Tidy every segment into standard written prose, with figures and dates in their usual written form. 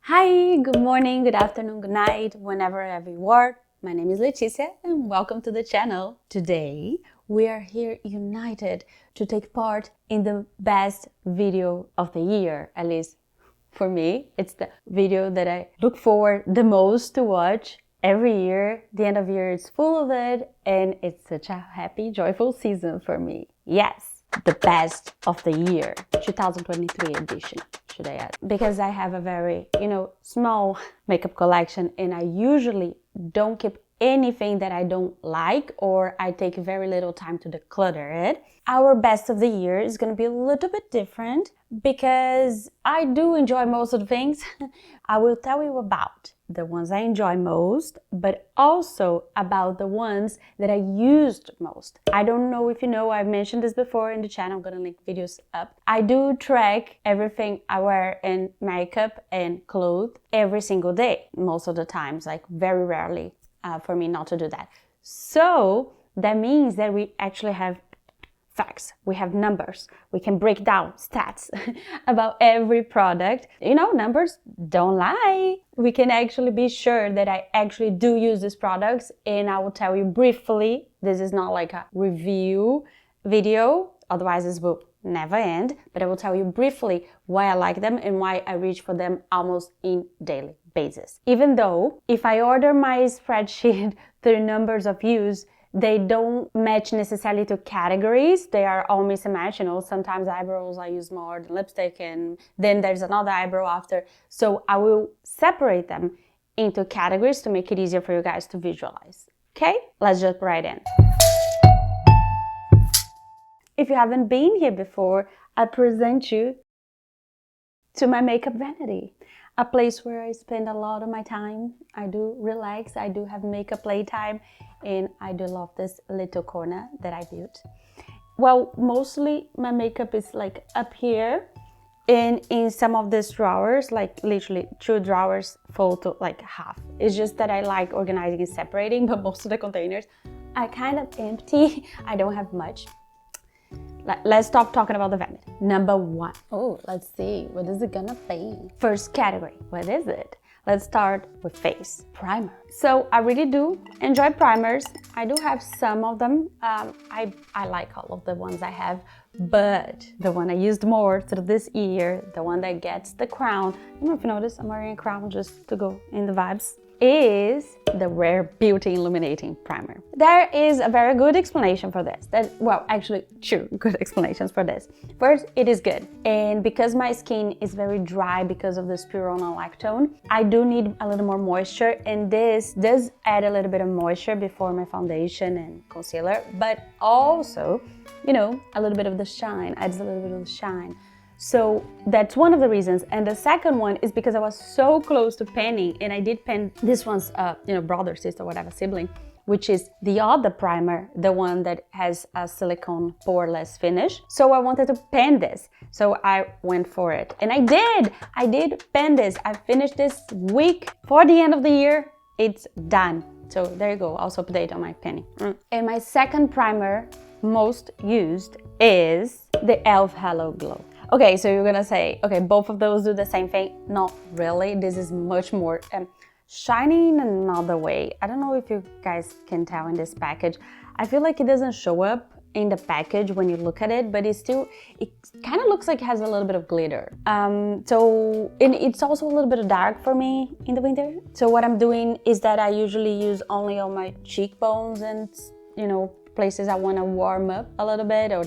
Hi, good morning, good afternoon, good night, whenever you are. My name is Leticia and welcome to the channel. Today, we are here united to take part in the best video of the year. At least for me, it's the video that I look forward the most to watch every year. The end of year is full of it and it's such a happy, joyful season for me. Yes, the best of the year, 2023 edition. Should I add? Because I have a very, small makeup collection and I usually don't keep anything that I don't like or I take very little time to declutter it. Our best of the year is going to be a little bit different because I do enjoy most of the things. I will tell you about the ones I enjoy most, but also about the ones that I used most. I don't know if you know, I've mentioned this before in the channel. I'm gonna link videos up. I do track everything I wear in makeup and clothes every single day, most of the times, like very rarely for me not to do that. So that means that we actually have facts, we have numbers, we can break down stats about every product. Numbers don't lie. We can actually be sure that I actually do use these products, and I will tell you briefly. This is not like a review video, otherwise this will never end, but I will tell you briefly why I like them and why I reach for them almost in daily basis. Even though if I order my spreadsheet through numbers of use, they don't match necessarily to categories. They are all mix and match. Sometimes eyebrows I use more than lipstick, and then there's another eyebrow after. So I will separate them into categories to make it easier for you guys to visualize. Okay, let's jump right in. If you haven't been here before, I present you to my makeup vanity. A place where I spend a lot of my time. I do relax, I do have makeup playtime, and I do love this little corner that I built. Well, mostly my makeup is like up here and in some of these drawers, like literally 2 drawers full to like half. It's just that I like organizing and separating, but most of the containers are kind of empty. I don't have much. Let's stop talking about the vanity. Number 1. Oh, let's see. What is it gonna be? First category. What is it? Let's start with face. Primer. So I really do enjoy primers. I do have some of them. I like all of the ones I have, but the one I used more through this year, the one that gets the crown, I don't know if you noticed, I'm wearing a crown just to go in the vibes, is the Rare Beauty Illuminating Primer. There is a very good explanation for this. Actually 2 good explanations for this. First, it is good. And because my skin is very dry because of the spironolactone, I do need a little more moisture, and this does add a little bit of moisture before my foundation and concealer, but also, a little bit of the shine, adds a little bit of the shine. So that's one of the reasons. And the second one is because I was so close to panning, and I did pan this one's, brother, sister, whatever, sibling, which is the other primer, the one that has a silicone poreless finish. So I wanted to pan this. So I went for it. And I did pan this. I finished this week for the end of the year. It's done. So there you go. Also update on my panning. And my second primer most used is the e.l.f. Hello Glow. Okay, so you're gonna say, okay, both of those do the same thing. Not really. This is much more shiny in another way. I don't know if you guys can tell in this package. I feel like it doesn't show up in the package when you look at it, but it kind of looks like it has a little bit of glitter. And it's also a little bit dark for me in the winter. So what I'm doing is that I usually use only on my cheekbones and, places I want to warm up a little bit or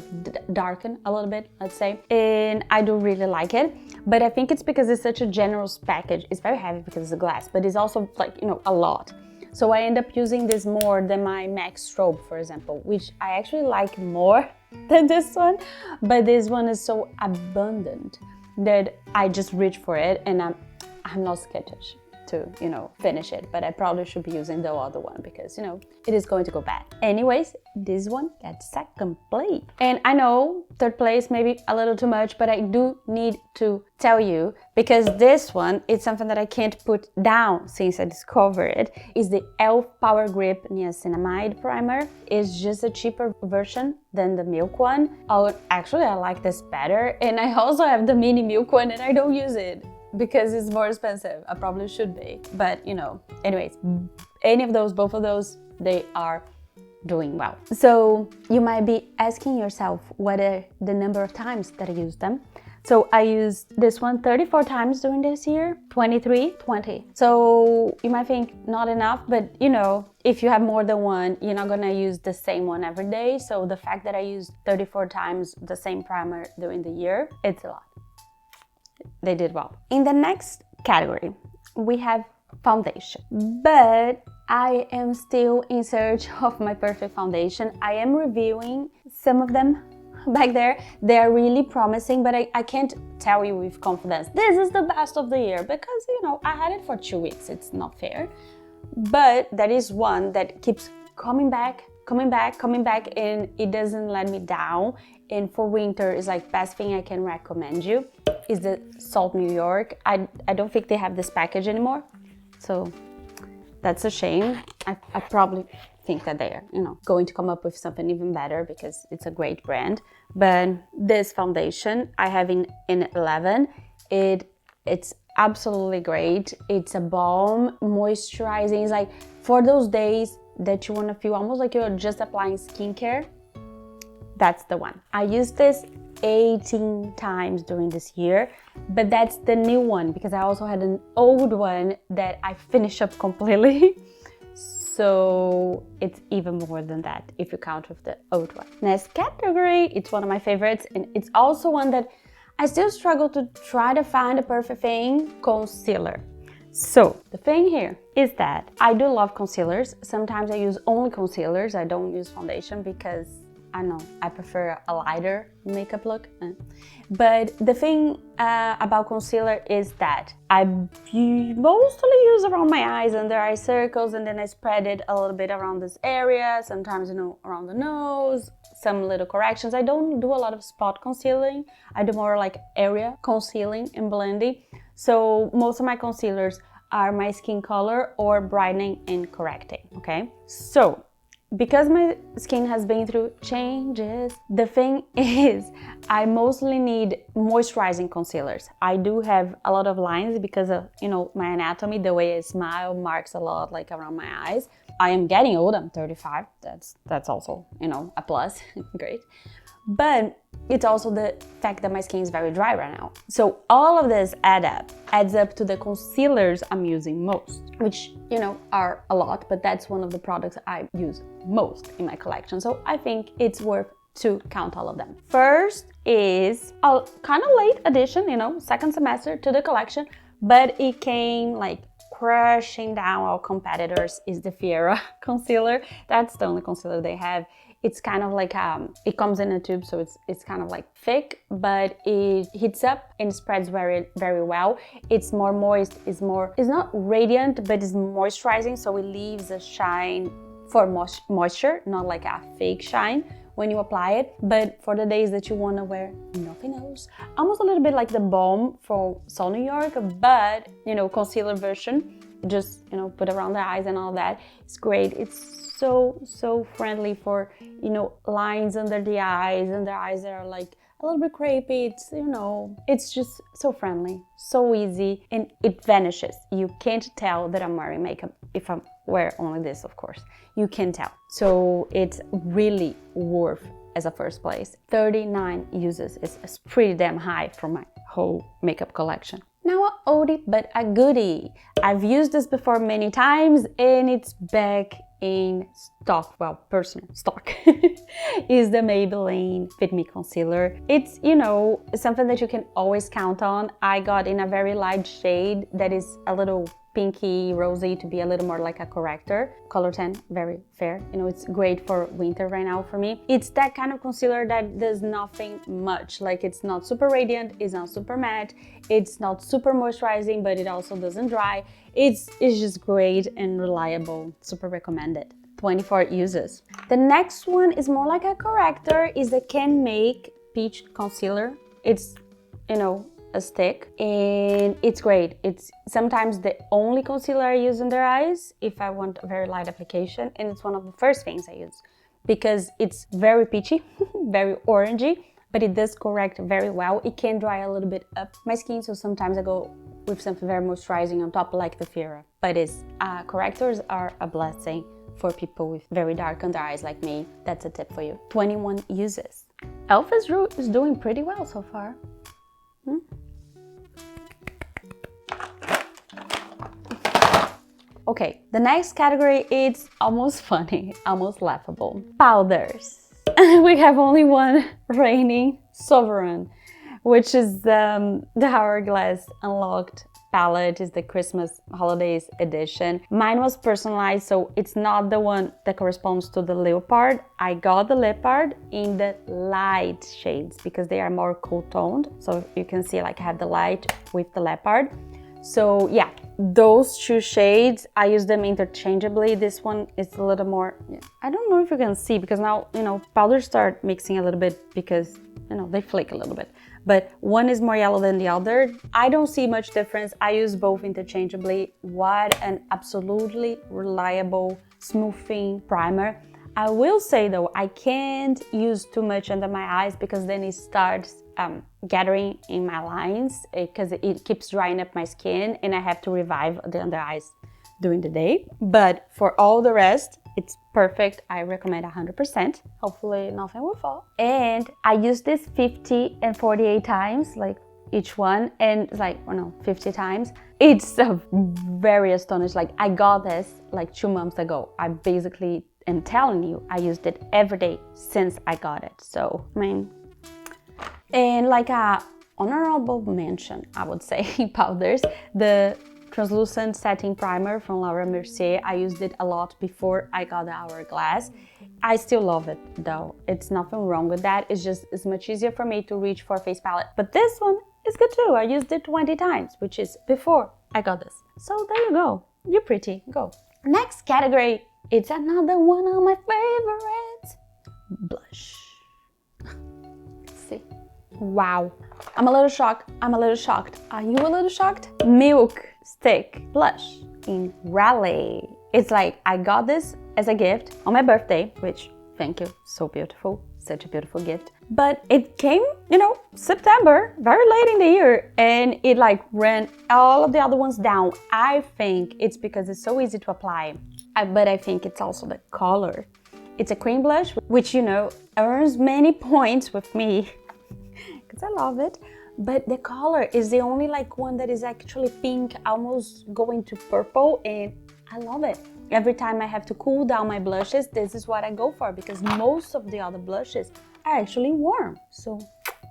darken a little bit, let's say. And I do really like it, but I think it's because it's such a generous package. It's very heavy because it's glass, but it's also like, a lot. So I end up using this more than my MAC Strobe, for example, which I actually like more than this one, but this one is so abundant that I just reach for it, and I'm not skittish to, finish it, but I probably should be using the other one because, it is going to go bad. Anyways, this one got second place. And I know third place maybe a little too much, but I do need to tell you because this one is something that I can't put down since I discovered it, is the e.l.f. Power Grip Niacinamide Primer. It's just a cheaper version than the milk one. Oh, actually, I like this better. And I also have the mini milk one and I don't use it. because it's more expensive. I probably should be, but you know, anyways, any of those, both of those, they are doing well. So you might be asking yourself, what are the number of times that I use them? So I used this one 34 times during this year, 23, 20. So you might think not enough, but you know, if you have more than one, you're not gonna use the same one every day. So the fact that I used 34 times the same primer during the year, it's a lot. They did well. In the next category, we have foundation, but I am still in search of my perfect foundation. I am reviewing some of them back there. They are really promising, but I can't tell you with confidence this is the best of the year, because you know, I had it for 2 weeks. It's not fair. But there is one that keeps coming back, and it doesn't let me down. And for winter, is like best thing I can recommend you is the Salt New York. I don't think they have this package anymore, so that's a shame. I probably think that they're, you know, going to come up with something even better, because it's a great brand. But this foundation I have in 11. It's absolutely great. It's a balm, moisturizing. It's like for those days that you want to feel almost like you're just applying skincare. That's the one. I used this 18 times during this year, but that's the new one, because I also had an old one that I finished up completely. So it's even more than that if you count with the old one. Next category, it's one of my favorites, and it's also one that I still struggle to try to find a perfect thing: concealer. So the thing here is that I do love concealers. Sometimes I use only concealers. I don't use foundation because I know I prefer a lighter makeup look. But the thing about concealer is that I mostly use around my eyes, under eye circles, and then I spread it a little bit around this area, sometimes, you know, around the nose, some little corrections. I don't do a lot of spot concealing. I do more like area concealing and blending. So most of my concealers are my skin color or brightening and correcting, okay? So because my skin has been through changes, the thing is I mostly need moisturizing concealers. I do have a lot of lines because of, you know, my anatomy. The way I smile marks a lot like around my eyes. I am getting old, I'm 35. That's also, you know, a plus. Great. But it's also the fact that my skin is very dry right now. So all of this adds up to the concealers I'm using most, which, you know, are a lot, but that's one of the products I use most in my collection. So I think it's worth to count all of them. First is a kind of late addition, you know, second semester to the collection, but it came like crushing down all competitors, is the Fiera concealer. That's the only concealer they have. It's kind of like, it comes in a tube, so it's kind of like thick, but it heats up and spreads very, very well. It's more moist, it's not radiant, but it's moisturizing, so it leaves a shine for moisture, not like a fake shine when you apply it. But for the days that you want to wear nothing else, almost a little bit like the balm for Salt New York, but, you know, concealer version, just, you know, put around the eyes and all that. It's great. It's so friendly for, you know, lines under the eyes and the eyes that are like a little bit crepey. It's, you know, it's just so friendly, so easy, and it vanishes. You can't tell that I'm wearing makeup if I wear only this, of course. You can tell. So it's really worth as a first place. 39 uses is pretty damn high for my whole makeup collection. Now a oldie but a goodie. I've used this before many times and it's back in stock, well, personal stock, is the Maybelline Fit Me Concealer. It's, you know, something that you can always count on. I got in a very light shade that is a little pinky rosy to be a little more like a corrector. Color 10, very fair. You know, it's great for winter right now for me. It's that kind of concealer that does nothing much. Like, it's not super radiant, it's not super matte, it's not super moisturizing, but it also doesn't dry. It's just great and reliable. Super recommended. 24 uses. The next one is more like a corrector, is the Can Make Peach Concealer. It's, you know, a stick, and it's great. It's sometimes the only concealer I use under eyes if I want a very light application, and it's one of the first things I use because it's very peachy, very orangey, but it does correct very well. It can dry a little bit up my skin, so sometimes I go with something very moisturizing on top like the Fira. But correctors are a blessing for people with very dark under eyes like me. That's a tip for you. 21 uses. e.l.f. is doing pretty well so far. Okay, the next category is almost funny, almost laughable. Powders. We have only one reigning sovereign, which is the Hourglass Unlocked palette. Is the Christmas holidays edition. Mine was personalized, so it's not the one that corresponds to the leopard. I got the leopard in the light shades because they are more cool toned. So you can see like I have the light with the leopard. So yeah, those two shades, I use them interchangeably. This one is a little more, I don't know if you can see because now, powders start mixing a little bit because, they flick a little bit. But one is more yellow than the other. I don't see much difference. I use both interchangeably. What an absolutely reliable smoothing primer. I will say though, I can't use too much under my eyes because then it starts gathering in my lines because it keeps drying up my skin and I have to revive the under eyes during the day. But for all the rest, it's perfect. I recommend 100%. Hopefully nothing will fall. And I use this 50 and 48 times, like each one, and it's like, 50 times. It's very astonishing. Like I got this like 2 months ago. I basically am telling you, I used it every day since I got it. So, and like a honorable mention, I would say, powders, the translucent setting primer from Laura Mercier. I used it a lot before I got the Hourglass. I still love it though. It's nothing wrong with that. It's much easier for me to reach for a face palette. But this one is good too. I used it 20 times, which is before I got this. So there you go. You're pretty. Go. Next category. It's another one of my favorites. Blush. See? Wow. I'm a little shocked. Are you a little shocked? Milk Stick Blush in Raleigh. It's like I got this as a gift on my birthday, which, thank you, so beautiful, such a beautiful gift. But it came, September, very late in the year, and it like ran all of the other ones down. I think it's because it's so easy to apply, but I think it's also the color. It's a cream blush, which, earns many points with me because I love it. But the color is the only one that is actually pink, almost going to purple, and I love it. Every time I have to cool down my blushes, this is what I go for because most of the other blushes are actually warm. So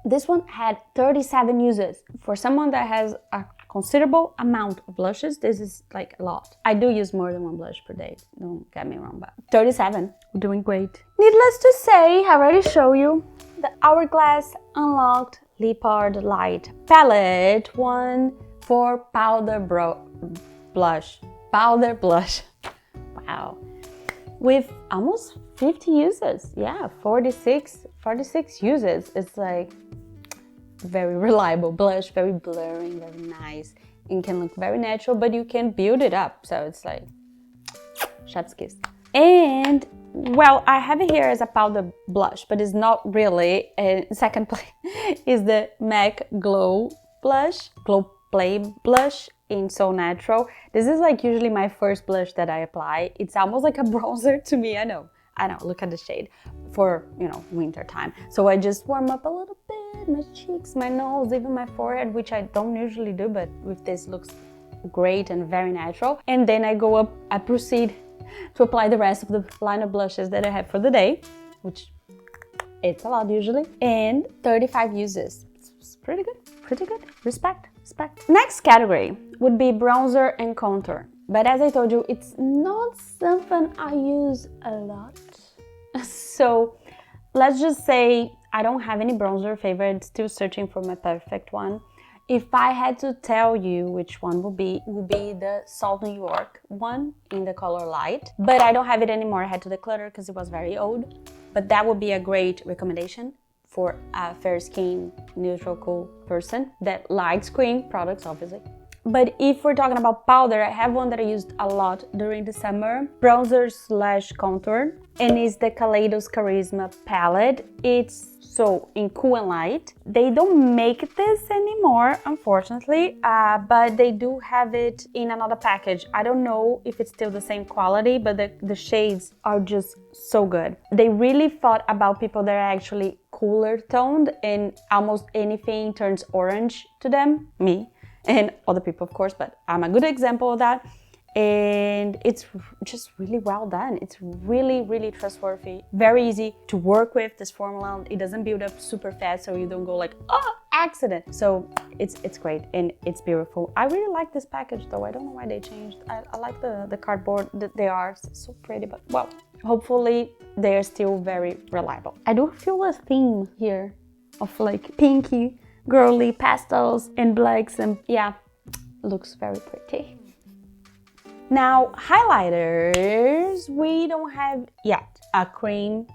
this one had 37 uses. For someone that has a considerable amount of blushes, this is like a lot. I do use more than one blush per day, don't get me wrong, but 37, we're doing great. Needless to say, I already showed you the Hourglass Unlocked Leopard Light Palette, one for powder blush. Powder blush. Wow. With almost 50 uses. Yeah, 46 uses. It's like very reliable blush, very blurring, very nice. It can look very natural, but you can build it up. So it's like chef's kiss. And well, I have it here as a powder blush, but it's not really. And second place is the MAC Glow Play Blush in So Natural. This is like usually my first blush that I apply. It's almost like a bronzer to me. I know, look at the shade for, winter time. So I just warm up a little bit, my cheeks, my nose, even my forehead, which I don't usually do, but with this looks great and very natural. And then I proceed to apply the rest of the line of blushes that I have for the day, which it's a lot usually, and 35 uses. It's pretty good, respect. Next category would be bronzer and contour, but as I told you, it's not something I use a lot. So let's just say I don't have any bronzer favorite, still searching for my perfect one. If I had to tell you which one would be the Salt New York one in the color light. But I don't have it anymore. I had to declutter because it was very old. But that would be a great recommendation for a fair skin, neutral, cool person that likes cream products, obviously. But if we're talking about powder, I have one that I used a lot during the summer, bronzer / contour, and it's the Kaleidos Charisma palette. It's so in Cool and Light. They don't make this anymore, unfortunately, but they do have it in another package. I don't know if it's still the same quality, but the shades are just so good. They really thought about people that are actually cooler toned, and almost anything turns orange to them, me and other people, of course, but I'm a good example of that. And it's just really well done. It's really, really trustworthy, very easy to work with this formula. It doesn't build up super fast, so you don't go like, oh, accident. So it's great and it's beautiful. I really like this package though. I don't know why they changed. I like the cardboard. They are so pretty, but well, hopefully they're still very reliable. I do feel a theme here of like pinky, girly pastels and blacks, and yeah, looks very pretty. Now, highlighters, we don't have yet a cream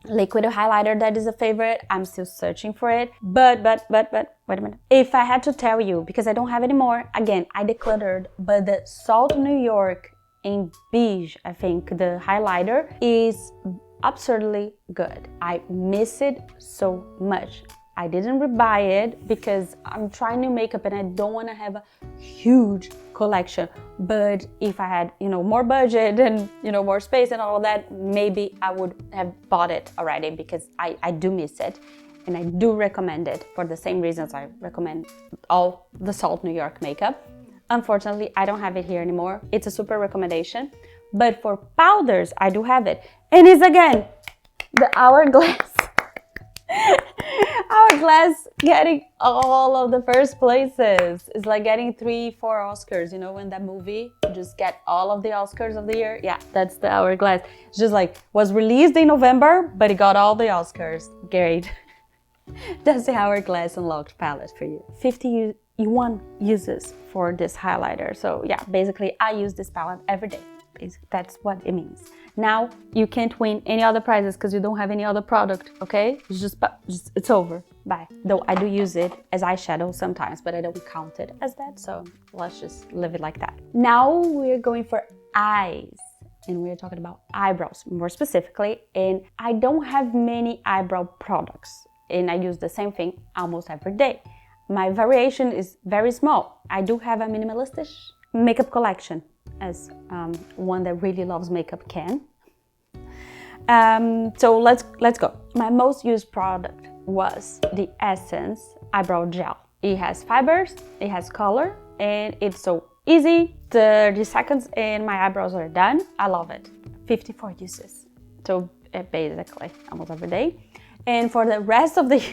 liquid highlighter that is a favorite. I'm still searching for it, but, wait a minute. If I had to tell you, because I don't have any more, again, I decluttered, but the Salt New York in beige, I think, the highlighter is absurdly good. I miss it so much. I didn't rebuy it because I'm trying new makeup and I don't want to have a huge collection. But if I had, more budget and, more space and all of that, maybe I would have bought it already, because I do miss it. And I do recommend it for the same reasons I recommend all the Salt New York makeup. Unfortunately, I don't have it here anymore. It's a super recommendation. But for powders, I do have it. And it's again, the Hourglass. Hourglass getting all of the first places. It's like getting 3-4 Oscars, when that movie just get all of the Oscars of the year. Yeah, that's the Hourglass. It's just like, was released in November, but it got all the Oscars. Great. That's the Hourglass Unlocked palette for you. 51 uses for this highlighter. So yeah, basically I use this palette every day. That's what it means. Now you can't win any other prizes because you don't have any other product, okay? It's over. Bye. Though I do use it as eyeshadow sometimes, but I don't count it as that, so let's just leave it like that. Now we're going for eyes, and we're talking about eyebrows more specifically, and I don't have many eyebrow products, and I use the same thing almost every day. My variation is very small. I do have a minimalistic makeup collection, as one that really loves makeup can. So let's go. My most used product was the Essence Eyebrow Gel. It has fibers, it has color, and it's so easy. 30 seconds and my eyebrows are done. I love it. 54 uses. So basically almost every day. And for the rest of the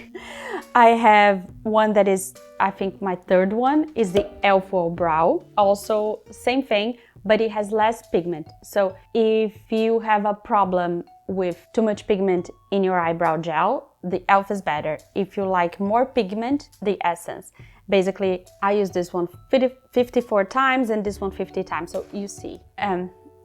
I have one that is, I think my third one is the Elfo Brow. Also same thing, but it has less pigment. So if you have a problem with too much pigment in your eyebrow gel, the Elf is better. If you like more pigment, the Essence. Basically, I use this one 54 times and this one 50 times. So you see,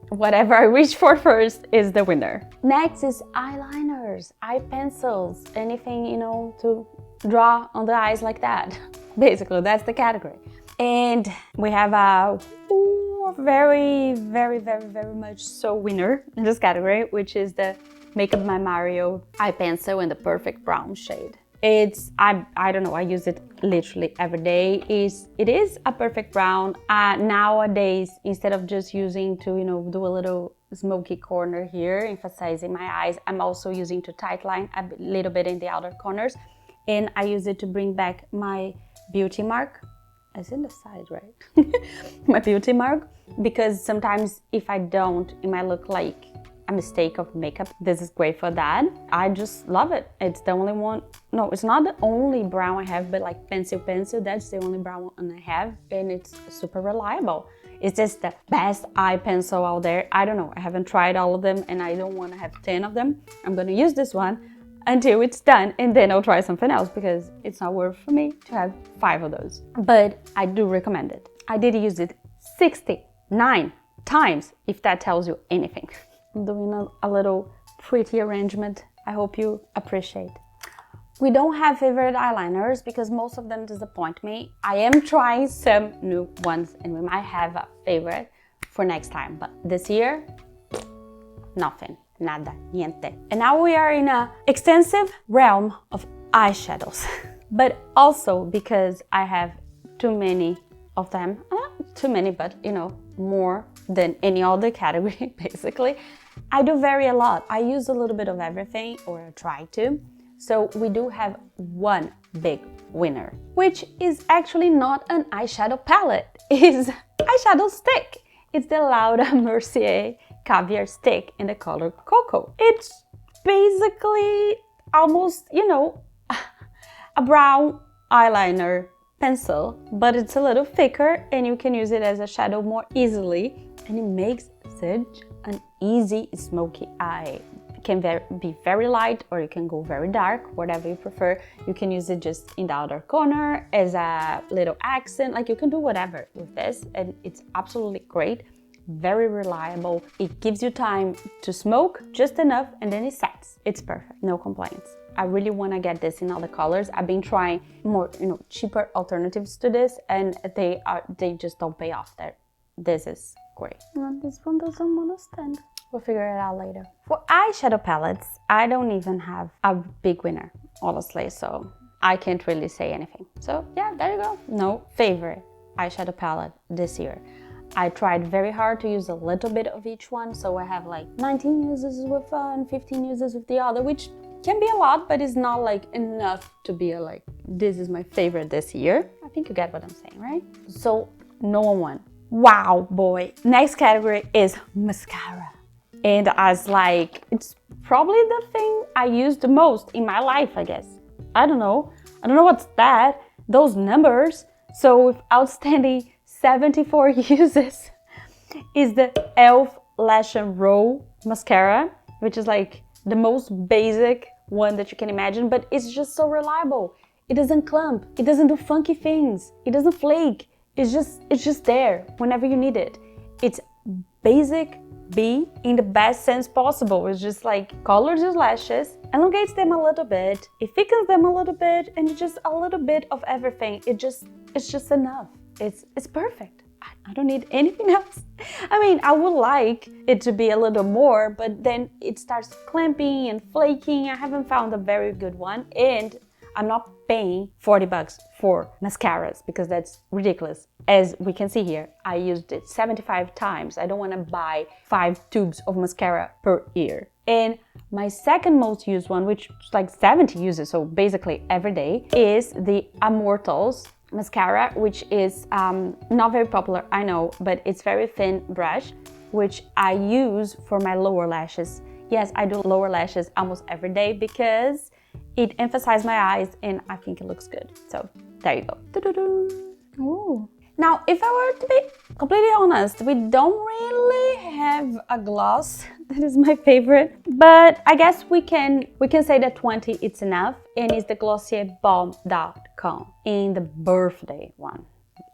whatever I reach for first is the winner. Next is eyeliners, eye pencils, anything, to draw on the eyes like that. Basically, that's the category. And we have a very, very, very, very much so winner in this category, which is the Makeup by Mario eye pencil in the perfect brown shade. It's, I don't know, I use it literally every day. It is a perfect brown. Nowadays, instead of just using to, do a little smoky corner here, emphasizing my eyes, I'm also using to tightline a little bit in the outer corners. And I use it to bring back my beauty mark. It's in the side, right? My beauty mark. Because sometimes if I don't, it might look like a mistake of makeup. This is great for that. I just love it. It's the only one. No, it's not the only brown I have, but like pencil, that's the only brown one I have. And it's super reliable. It's just the best eye pencil out there. I don't know. I haven't tried all of them and I don't want to have 10 of them. I'm going to use this one until it's done, and then I'll try something else because it's not worth for me to have 5 of those. But I do recommend it. I did use it 69 times, if that tells you anything. I'm doing a little pretty arrangement. I hope you appreciate. We don't have favorite eyeliners because most of them disappoint me. I am trying some new ones and we might have a favorite for next time, but this year, nothing. nada, niente. And now we are in an extensive realm of eyeshadows. But also because I have too many of them, not too many, but you know, more than any other category, basically. I do vary a lot. I use a little bit of everything, or try to. So we do have one big winner, which is actually not an eyeshadow palette, it's eyeshadow stick. It's the Laura Mercier Caviar Stick in the color Cocoa. It's basically almost, you know, a brown eyeliner pencil, but it's a little thicker and you can use it as a shadow more easily, and it makes such an easy smoky eye. It can be very light, or you can go very dark, whatever you prefer. You can use it just in the outer corner as a little accent, like you can do whatever with this, and it's absolutely great. Very reliable. It gives you time to smoke just enough and then it sets. It's perfect, no complaints. I really want to get this in all the colors. I've been trying more, you know, cheaper alternatives to this, and they just don't pay off there. This is great. And this one doesn't want to stand. We'll figure it out later. For eyeshadow palettes, I don't even have a big winner, honestly, so I can't really say anything. So yeah, there you go. No favorite eyeshadow palette this year. I tried very hard to use a little bit of each one, so I have like 19 uses with one, 15 uses with the other, which can be a lot, but it's not like enough to be like, this is my favorite this year. I think you get what I'm saying, right? So no one won. Wow, boy. Next category is mascara. And I was like, it's probably the thing I use the most in my life, I guess. I don't know what's that, those numbers. So with outstanding 74 uses is the e.l.f. Lash and Roll Mascara, which is like the most basic one that you can imagine, but it's just so reliable. It doesn't clump, it doesn't do funky things, it doesn't flake. It's just there whenever you need it. It's basic B in the best sense possible. It's just like colors your lashes, elongates them a little bit, it thickens them a little bit, and it's just a little bit of everything. It's just enough. It's perfect. I don't need anything else. I mean, I would like it to be a little more, but then it starts clamping and flaking. I haven't found a very good one, and I'm not paying 40 bucks for mascaras because that's ridiculous. As we can see here, I used it 75 times. I don't want to buy 5 tubes of mascara per year. And my second most used one, which is like 70 uses, so basically every day, is the Immortals mascara, which is not very popular, I know, but it's very thin brush, which I use for my lower lashes. Yes, I do lower lashes almost every day because it emphasizes my eyes and I think it looks good. So there you go. Ooh. Now, if I were to be completely honest, we don't really have a gloss that is my favorite, but I guess we can say that 20 it's enough, and it's the Glossier Balm.com in the birthday one.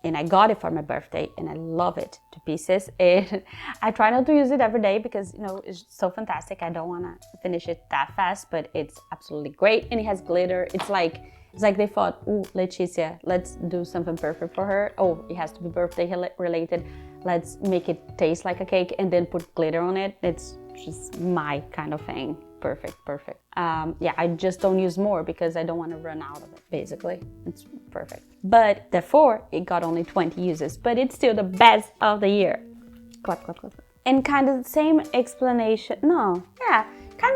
And I got it for my birthday and I love it to pieces. And I try not to use it every day because, you know, it's so fantastic. I don't want to finish it that fast, but it's absolutely great. And it has glitter. It's like they thought, ooh, Leticia, let's do something perfect for her. Oh, it has to be birthday related. Let's make it taste like a cake and then put glitter on it. It's just my kind of thing. Perfect. Yeah, I just don't use more because I don't want to run out of it, basically. It's perfect. But therefore, it got only 20 uses, but it's still the best of the year. Clap. And kind of the same explanation, kind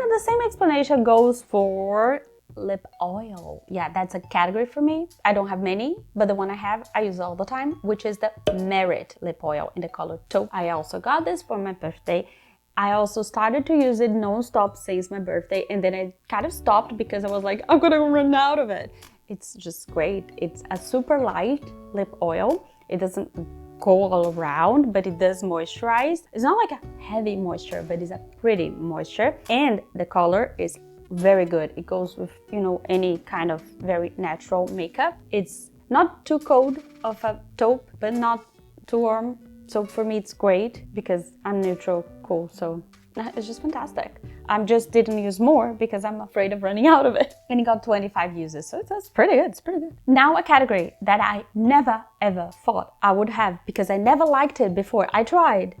of the same explanation goes for lip oil. Yeah, that's a category for me. I don't have many, but the one I have, I use all the time, which is the Merit lip oil in the color Taupe. I also got this for my birthday. I also started to use it non-stop since my birthday, and then I kind of stopped because I was like, I'm gonna run out of it. It's just great. It's a super light lip oil. It doesn't go all around, but it does moisturize. It's not like a heavy moisture, but it's a pretty moisture. And the color is very good. It goes with, you know, any kind of very natural makeup. It's not too cold of a taupe, but not too warm. So for me, it's great because I'm neutral cool. So it's just fantastic. I just didn't use more because I'm afraid of running out of it. And it got 25 uses. So that's pretty good. It's pretty good. Now a category that I never ever thought I would have because I never liked it before. I tried.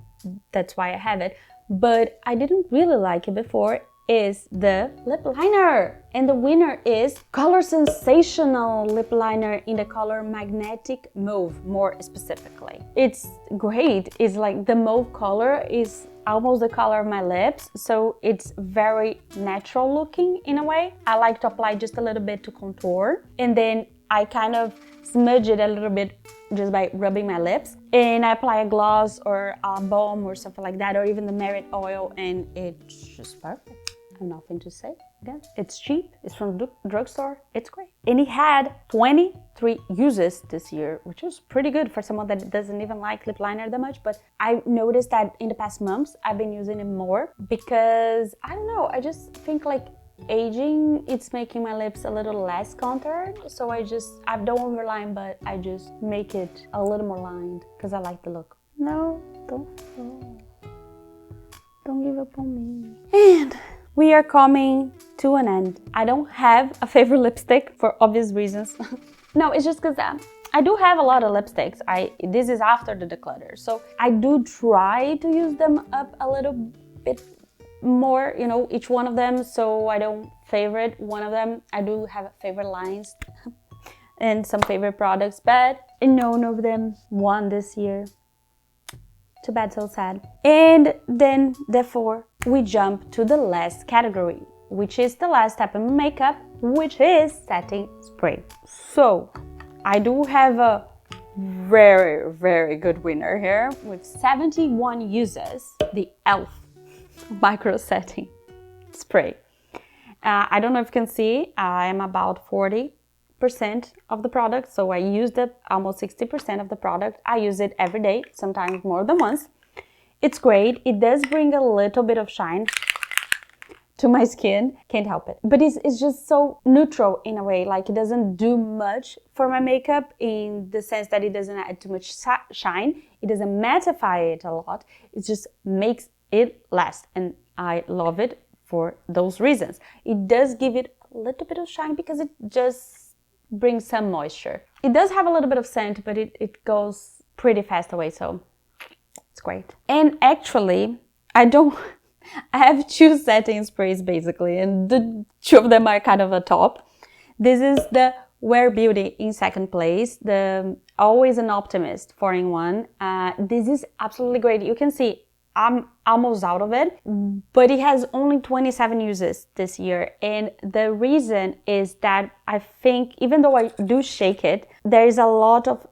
That's why I have it. but I didn't really like it before, is the lip liner. And the winner is Color Sensational lip liner in the color Magnetic Mauve, more specifically. It's great. It's like the mauve color is almost the color of my lips, so it's very natural looking in a way. I like to apply just a little bit to contour, and then I kind of smudge it a little bit just by rubbing my lips, and I apply a gloss or a balm or something like that, or even the Merit oil, and it's just perfect. I have nothing to say. Again, it's cheap, it's from the drugstore, it's great. And it had 23 uses this year, which was pretty good for someone that doesn't even like lip liner that much. But I noticed that in the past months, I've been using it more because, I don't know, I just think like aging, it's making my lips a little less contoured. So I don't overline, but I just make it a little more lined because I like the look. No, don't give up on me. And we are coming to an end. I don't have a favorite lipstick for obvious reasons. No, it's just because I do have a lot of lipsticks. This is after the declutter. So I do try to use them up a little bit more, you know, each one of them. So I don't favorite one of them. I do have favorite lines and some favorite products, but none of them won this year. Too bad, so sad. And then, therefore, we jump to the last category, which is the last type of makeup, which is setting spray. So, I do have a very, very good winner here with 71 uses, the e.l.f. Micro Setting Spray. I don't know if you can see, I'm about 40% of the product, so I used up almost 60% of the product. I use it every day, sometimes more than once. It's great. It does bring a little bit of shine to my skin, can't help it. But it's just so neutral in a way, like it doesn't do much for my makeup in the sense that it doesn't add too much shine. It doesn't mattify it a lot. It just makes it last, and I love it for those reasons. It does give it a little bit of shine because it just brings some moisture. It does have a little bit of scent, but it goes pretty fast away, so it's great. And actually, I have two setting sprays basically, and the two of them are kind of a top. This is the Wear Beauty in second place, the Always an Optimist 4-in-1. This is absolutely great. You can see I'm almost out of it, but it has only 27 uses this year. And the reason is that I think, even though I do shake it, there is a lot of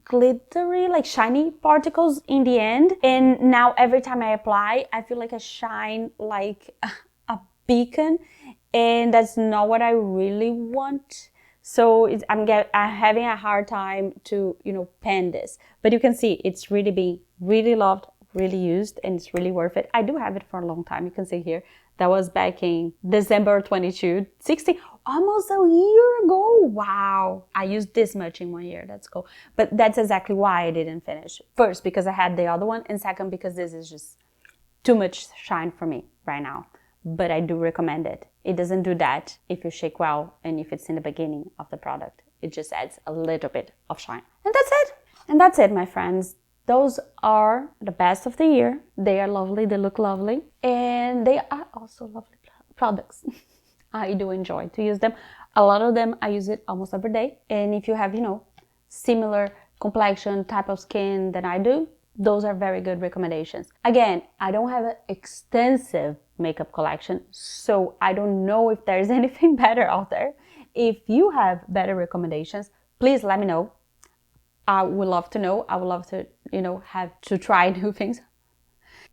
glittery, like shiny particles in the end. And now every time I apply, I feel like I shine like a beacon. And that's not what I really want. So I'm having a hard time to, pen this. But you can see it's really being really loved, really used, and it's really worth it. I do have it for a long time. You can see here, that was back in December 2016, almost a year ago. Wow, I used this much in 1 year. That's cool. But that's exactly why I didn't finish. First, because I had the other one, and second, because this is just too much shine for me right now. But I do recommend it. It doesn't do that if you shake well and if it's in the beginning of the product. It just adds a little bit of shine. And that's it. And that's it, my friends. Those are the best of the year. They are lovely, they look lovely, and they are also lovely products. I do enjoy to use them. A lot of them, I use it almost every day. And if you have, similar complexion, type of skin than I do, those are very good recommendations. Again, I don't have an extensive makeup collection, so I don't know if there's anything better out there. If you have better recommendations, please let me know. I would love to know. I would love to, have to try new things.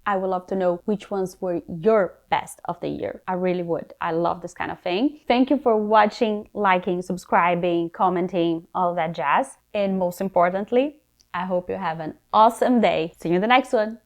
I would love to know which ones were your best of the year. I really would. I love this kind of thing. Thank you for watching, liking, subscribing, commenting, all that jazz. And most importantly, I hope you have an awesome day. See you in the next one.